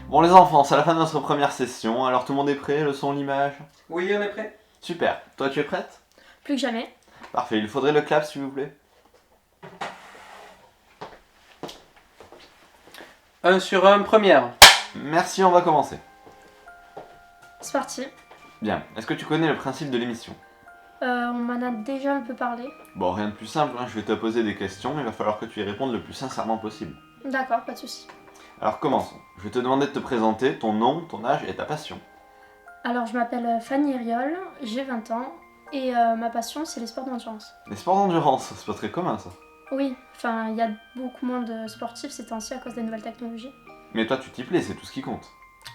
Bon les enfants, c'est la fin de notre première session, alors tout le monde est prêt, le son, l'image? Oui, on est prêt. Super, toi tu es prête? Plus que jamais. Parfait, il faudrait le clap s'il vous plaît. 1 sur 1, première. Merci, on va commencer. C'est parti. Bien, est-ce que tu connais le principe de l'émission? On m'en a déjà un peu parlé. Bon, rien de plus simple, je vais te poser des questions, il va falloir que tu y répondes le plus sincèrement possible. D'accord, pas de soucis. Alors commençons. Je vais te demander de te présenter, ton nom, ton âge et ta passion. Alors, je m'appelle Fanny Riol, j'ai 20 ans, et ma passion, c'est les sports d'endurance. Les sports d'endurance, c'est pas très commun ça. Oui, enfin, il y a beaucoup moins de sportifs ces temps-ci à cause des nouvelles technologies. Mais toi tu t'y plais, c'est tout ce qui compte.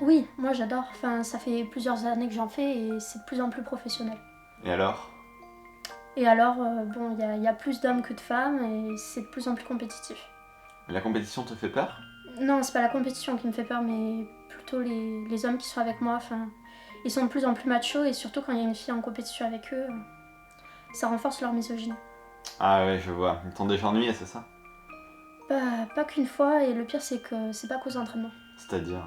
Oui, moi j'adore. Enfin, ça fait plusieurs années que j'en fais et c'est de plus en plus professionnel. Et alors? Et alors, bon, il y a plus d'hommes que de femmes et c'est de plus en plus compétitif. La compétition te fait peur? Non, c'est pas la compétition qui me fait peur, mais plutôt les hommes qui sont avec moi. Enfin, ils sont de plus en plus machos et surtout quand il y a une fille en compétition avec eux, ça renforce leur misogynie. Ah ouais, je vois. Ils t'ont déjà ennuyé, c'est ça? Pas qu'une fois, et le pire c'est que c'est pas qu'aux entraînements. C'est-à-dire?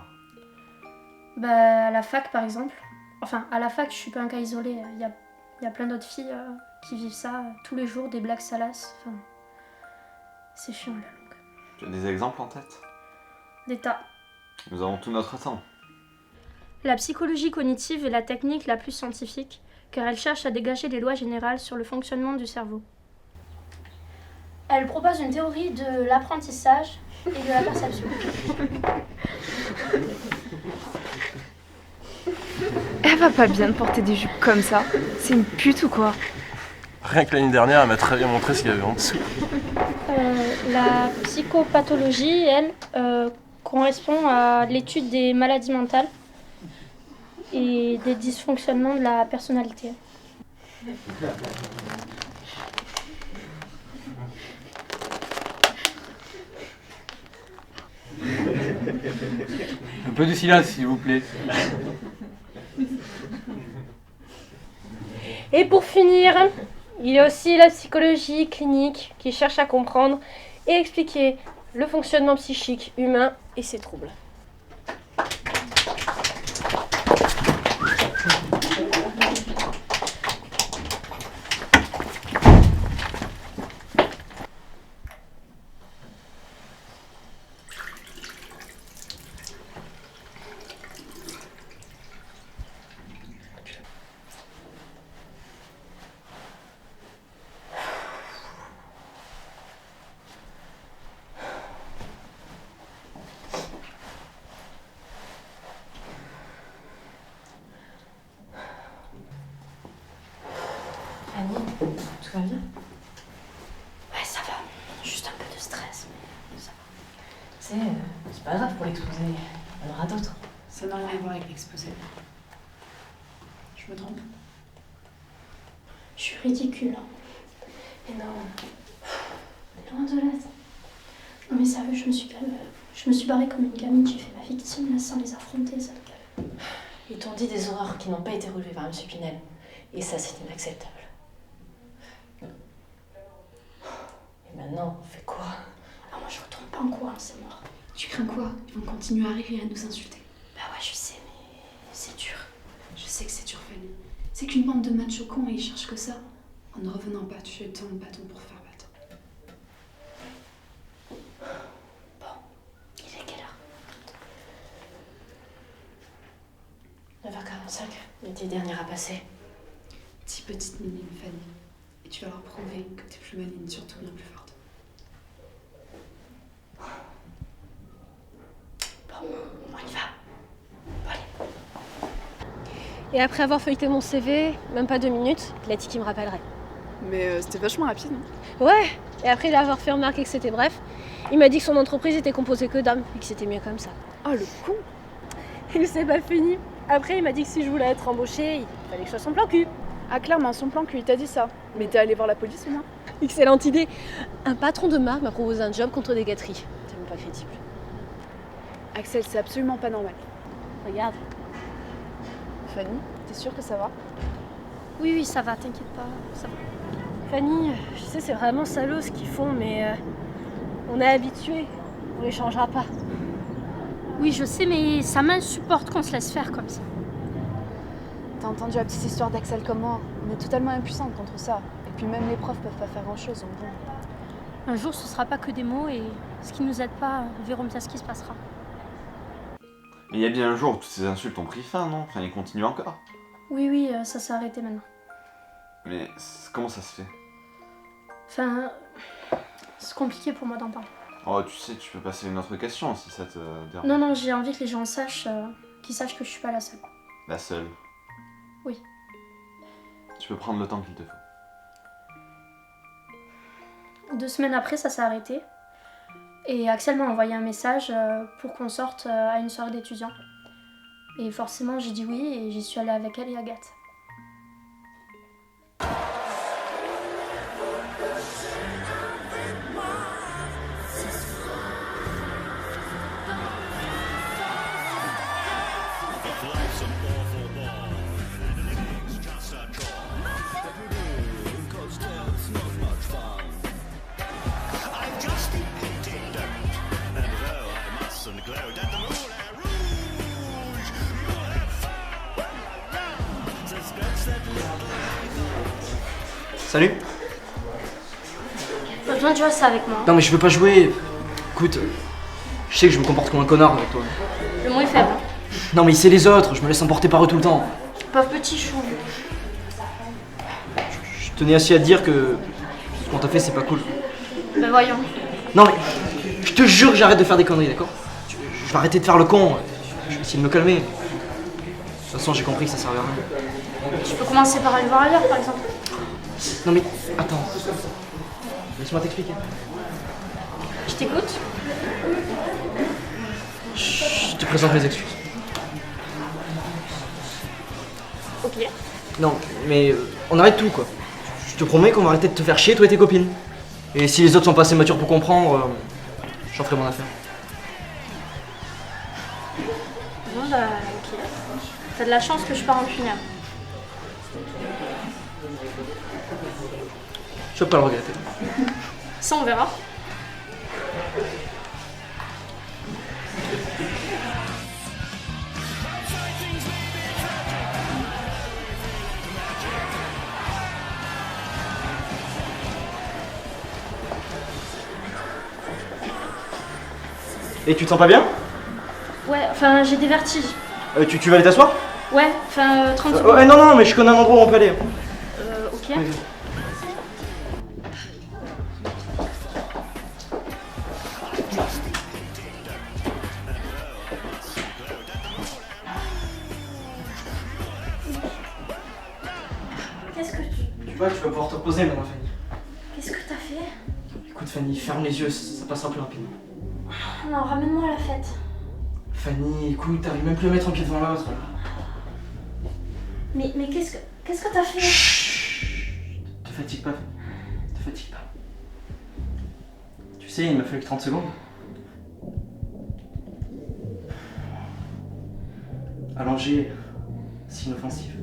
À la fac par exemple. Enfin, à la fac, je suis pas un cas isolé. Il y a plein d'autres filles qui vivent ça tous les jours, des blagues salaces. Enfin, c'est chiant à la longue. Tu as des exemples en tête? Des tas. Nous avons tout notre temps. La psychologie cognitive est la technique la plus scientifique, car elle cherche à dégager les lois générales sur le fonctionnement du cerveau. Elle propose une théorie de l'apprentissage et de la perception. Elle va pas bien de porter des jupes comme ça. C'est une pute ou quoi? Rien que l'année dernière, elle m'a très bien montré ce qu'il y avait en dessous. La psychopathologie, elle, correspond à l'étude des maladies mentales et des dysfonctionnements de la personnalité. Un peu de silence, s'il vous plaît. Et pour finir, il y a aussi la psychologie clinique qui cherche à comprendre et expliquer le fonctionnement psychique humain et ses troubles. Annie, tout va bien? Ouais, ça va. Juste un peu de stress, mais ça va. C'est pas grave pour l'exposé. Il y en aura d'autres. Ça n'a rien à voir avec l'exposé. Je me trompe? Je suis ridicule. Mais non. T'es loin de là. Non mais sérieux, je me suis barrée comme une gamine, j'ai fait ma victime là sans les affronter, ça te calme. Ils t'ont dit des horreurs qui n'ont pas été relevées par M. Pinel. Et ça, c'est inacceptable. Et maintenant, on fait quoi? Ah moi je retourne pas en cours, c'est mort. Tu crains quoi? Ils vont continuer à rire et à nous insulter. Bah ouais, je sais, mais c'est dur. Je sais que c'est dur, Fanny. C'est qu'une bande de machos cons et ils cherchent que ça. En ne revenant pas, tu jettes ton bâton pour faire battre. Bon, il est quelle heure? 9h45, l'été dernier à passer. Petite minime, Fanny. Et tu vas leur prouver que t'es plus maligne, surtout bien plus forte. Bon, on y va. Bon, allez. Et après avoir feuilleté mon CV, même pas 2 minutes, il a dit qu'il me rappellerait. Mais c'était vachement rapide, non? Ouais, et après l'avoir fait remarquer que c'était bref, il m'a dit que son entreprise était composée que d'hommes et que c'était mieux comme ça. Oh le con! Et c'est pas fini. Après, il m'a dit que si je voulais être embauchée, il fallait que je sois son plan cul. Ah clairement, son plan cul, il t'a dit ça. Mais t'es allé voir la police au moins? Excellente idée. Un patron de marque m'a proposé un job contre des gâteries. C'est même pas crédible. Axel, c'est absolument pas normal. Regarde. Fanny, t'es sûre que ça va? Oui, ça va, t'inquiète pas, ça va. Fanny, je sais, c'est vraiment salaud ce qu'ils font, mais on est habitués. On les changera pas. Oui, je sais, mais ça m'insupporte qu'on se laisse faire comme ça. T'as entendu la petite histoire d'Axel comme moi? On est totalement impuissants contre ça. Et puis même les profs peuvent pas faire grand chose, donc bon. Un jour, ce sera pas que des mots et ce qui nous aide pas, verrons bien ce qui se passera. Mais il y a bien un jour où toutes ces insultes ont pris fin, non? Enfin, ils continuent encore. Oui, ça s'est arrêté maintenant. Mais comment ça se fait? Enfin, c'est compliqué pour moi d'en parler. Oh, tu sais, tu peux passer à une autre question si ça te dérange. Non, j'ai envie que les gens sachent, qu'ils sachent que je suis pas la seule. La seule. Oui. Tu peux prendre le temps qu'il te faut. 2 semaines après, ça s'est arrêté. Et Axel m'a envoyé un message pour qu'on sorte à une soirée d'étudiants. Et forcément, j'ai dit oui et j'y suis allée avec elle et Agathe. Salut. Pas besoin de jouer à ça avec moi. Non mais je veux pas jouer. Écoute, je sais que je me comporte comme un connard avec toi. Le mot est faible. Non mais c'est les autres, je me laisse emporter par eux tout le temps. Pauvre petit chou. Je tenais aussi à te dire que ce qu'on t'a fait c'est pas cool. Ben voyons. Non mais je te jure que j'arrête de faire des conneries, d'accord? Je vais arrêter de faire le con, je vais essayer de me calmer. De toute façon j'ai compris que ça servait à rien. Tu peux commencer par aller voir ailleurs par exemple. Non mais attends, laisse-moi t'expliquer. Je t'écoute. Je te présente mes excuses. Ok. Non mais on arrête tout quoi. Je te promets qu'on va arrêter de te faire chier toi et tes copines. Et si les autres sont pas assez matures pour comprendre, j'en ferai mon affaire. Bon bah ok. T'as de la chance que je pars en funèbre. Je peux pas le regretter. Ça on verra. Et tu te sens pas bien? Ouais, enfin j'ai des vertiges. Tu vas aller t'asseoir? Ouais, enfin 30 secondes. Ouais non mais je connais un endroit où on peut aller. Ok. Qu'est-ce que tu... Tu vois, tu vas pouvoir te reposer maintenant Fanny. Qu'est-ce que t'as fait? Écoute Fanny, ferme les yeux, ça passera plus rapidement. Non, ramène-moi à la fête. Fanny, écoute, t'arrives même plus à mettre un pied devant l'autre. Mais qu'est-ce que t'as fait? Chut. Te fatigue pas, Fanny. Te fatigue pas. Tu sais, il m'a fallu que 30 secondes. Allongée, c'est inoffensif.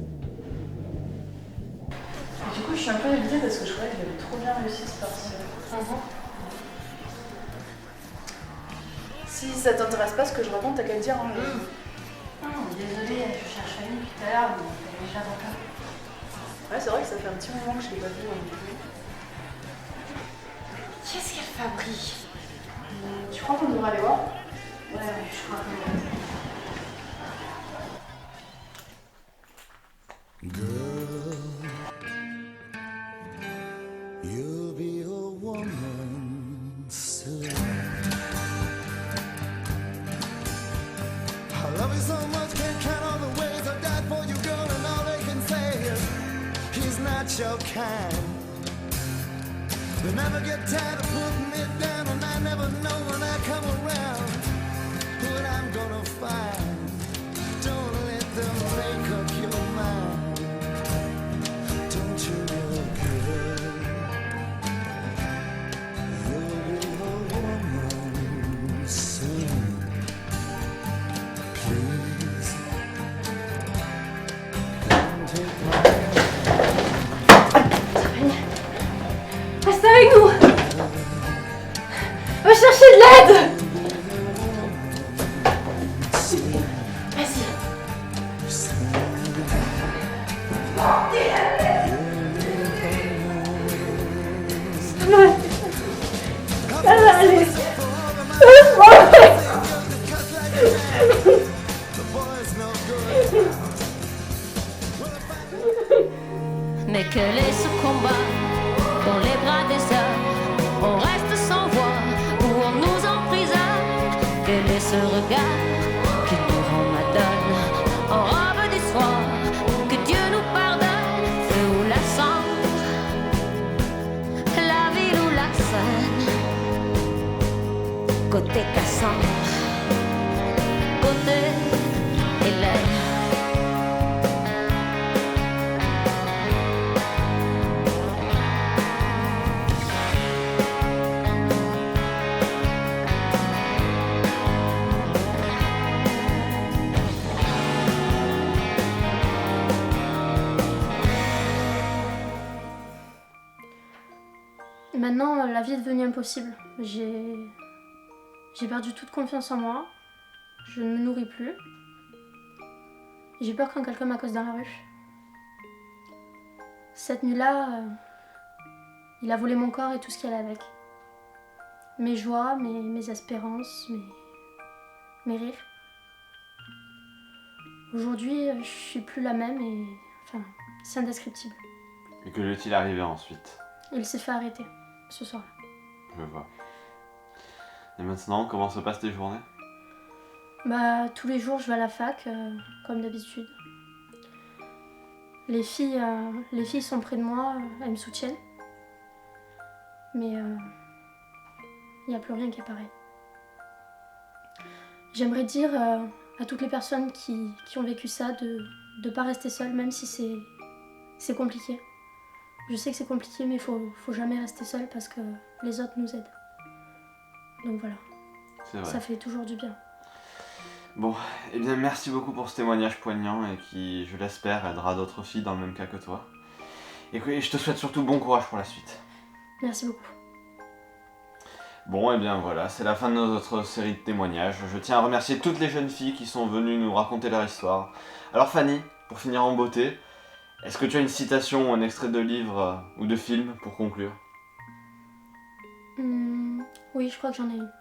Du coup, je suis un peu évitée parce que je croyais que j'avais trop bien réussi ce partiel. Si ça t'intéresse pas ce que je raconte, t'as qu'à le dire. Hein, Désolée, je cherche Fanny depuis tout à l'heure, mais elle est déjà dans le cas. Ouais, c'est vrai que ça fait un petit moment que je l'ai pas vue. Qu'est-ce qu'elle fabrique? Tu crois qu'on devrait aller voir? Ouais, je crois que... You'll be a woman soon. I love you so much, can't count all the ways I died for you, girl, and all they can say is he's not your kind. They never get tired of putting it down, and I never know when I come around what I'm gonna find. Don't let them make up your mind. Don't you know, girl? You'll be a woman soon. Please, don't take my Reste avec nous. Va chercher de l'aide. ce regard qui nous rend madone en robe du soir. Que Dieu nous pardonne, feu ou la cendre, la ville ou la Seine. Côté Cassandre, côté Hélène. Maintenant, la vie est devenue impossible. J'ai perdu toute confiance en moi. Je ne me nourris plus. J'ai peur quand quelqu'un m'accoste dans la rue. Cette nuit-là, il a volé mon corps et tout ce qui allait avec. Mes joies, mes espérances, mes rires. Aujourd'hui, je suis plus la même et... Enfin, c'est indescriptible. Et que lui est-il arrivé ensuite? Il s'est fait arrêter, ce soir-là. Je vois. Et maintenant, comment se passent tes journées? Bah, tous les jours, je vais à la fac, comme d'habitude. Les filles sont près de moi, elles me soutiennent. Mais il n'y a plus rien qui est pareil. J'aimerais dire à toutes les personnes qui ont vécu ça de ne pas rester seules, même si c'est compliqué. Je sais que c'est compliqué, mais faut jamais rester seul parce que les autres nous aident. Donc voilà. C'est vrai. Ça fait toujours du bien. Bon, eh bien merci beaucoup pour ce témoignage poignant et qui, je l'espère, aidera d'autres filles dans le même cas que toi. Et je te souhaite surtout bon courage pour la suite. Merci beaucoup. Bon, et bien voilà, c'est la fin de notre série de témoignages. Je tiens à remercier toutes les jeunes filles qui sont venues nous raconter leur histoire. Alors Fanny, pour finir en beauté, est-ce que tu as une citation ou un extrait de livre ou de film pour conclure? Oui, je crois que j'en ai une.